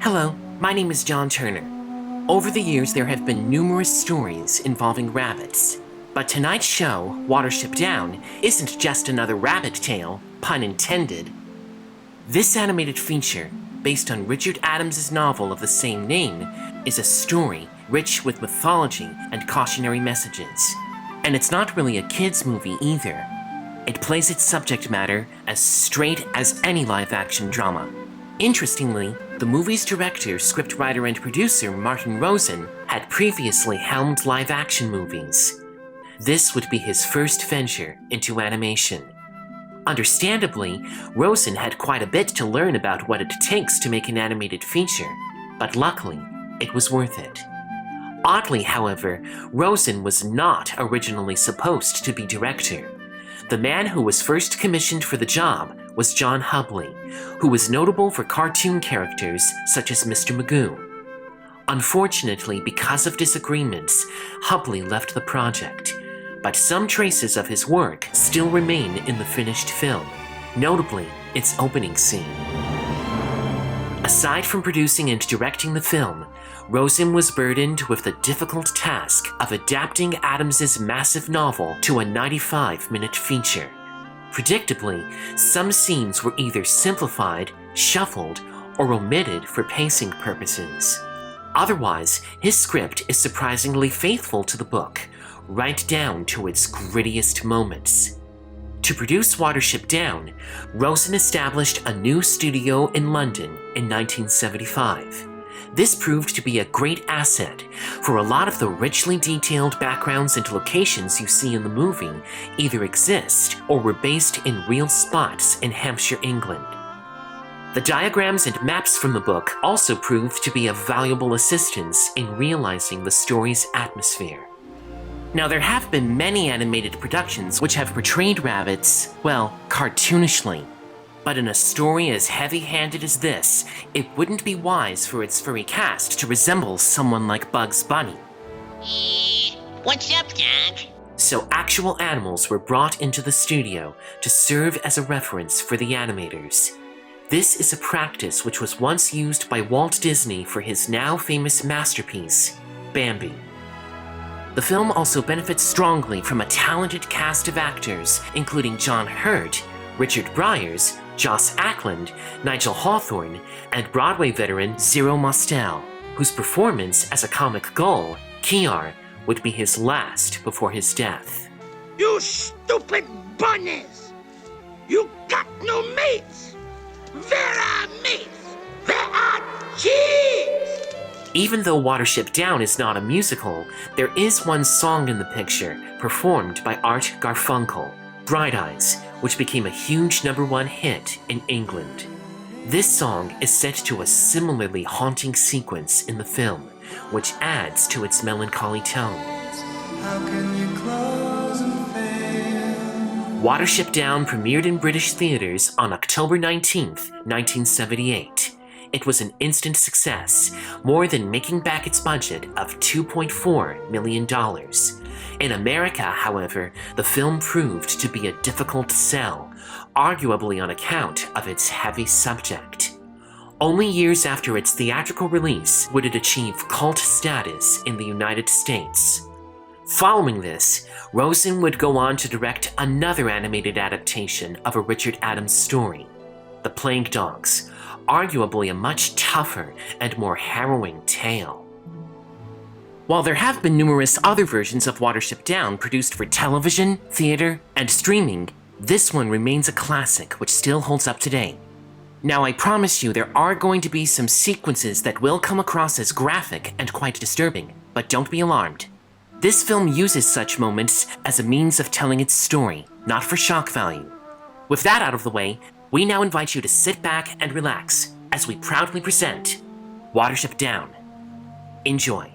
Hello, my name is John Turner. Over the years, there have been numerous stories involving rabbits. But tonight's show, Watership Down, isn't just another rabbit tale, pun intended. This animated feature, based on Richard Adams's novel of the same name, is a story rich with mythology and cautionary messages. And it's not really a kids' movie either. It plays its subject matter as straight as any live-action drama. Interestingly, the movie's director, scriptwriter, and producer Martin Rosen had previously helmed live-action movies. This would be his first venture into animation. Understandably, Rosen had quite a bit to learn about what it takes to make an animated feature, but luckily, it was worth it. Oddly, however, Rosen was not originally supposed to be director. The man who was first commissioned for the job was John Hubley, who was notable for cartoon characters such as Mr. Magoo. Unfortunately, because of disagreements, Hubley left the project, but some traces of his work still remain in the finished film, notably its opening scene. Aside from producing and directing the film, Rosen was burdened with the difficult task of adapting Adams's massive novel to a 95-minute feature. Predictably, some scenes were either simplified, shuffled, or omitted for pacing purposes. Otherwise, his script is surprisingly faithful to the book, right down to its grittiest moments. To produce Watership Down, Rosen established a new studio in London in 1975. This proved to be a great asset, for a lot of the richly detailed backgrounds and locations you see in the movie either exist or were based in real spots in Hampshire, England. The diagrams and maps from the book also proved to be a valuable assistance in realizing the story's atmosphere. Now, there have been many animated productions which have portrayed rabbits, well, cartoonishly. But in a story as heavy-handed as this, it wouldn't be wise for its furry cast to resemble someone like Bugs Bunny. What's up, Doc? So actual animals were brought into the studio to serve as a reference for the animators. This is a practice which was once used by Walt Disney for his now famous masterpiece, Bambi. The film also benefits strongly from a talented cast of actors, including John Hurt, Richard Briers, Joss Ackland, Nigel Hawthorne, and Broadway veteran Zero Mostel, whose performance as a comic gull, Kiar, would be his last before his death. You stupid bunnies! You got no mates! Where are mates? Where are cheese? Even though Watership Down is not a musical, there is one song in the picture, performed by Art Garfunkel, Bright Eyes, which became a huge #1 hit in England. This song is set to a similarly haunting sequence in the film, which adds to its melancholy tone. How can you close and fail? Watership Down premiered in British theaters on October 19th, 1978. It was an instant success, more than making back its budget of $2.4 million. In America, however, the film proved to be a difficult sell, arguably on account of its heavy subject. Only years after its theatrical release would it achieve cult status in the United States. Following this, Rosen would go on to direct another animated adaptation of a Richard Adams story, The Plague Dogs, arguably a much tougher and more harrowing tale. While there have been numerous other versions of Watership Down produced for television, theater, and streaming, this one remains a classic which still holds up today. Now, I promise you there are going to be some sequences that will come across as graphic and quite disturbing, but don't be alarmed. This film uses such moments as a means of telling its story, not for shock value. With that out of the way, we now invite you to sit back and relax as we proudly present Watership Down. Enjoy.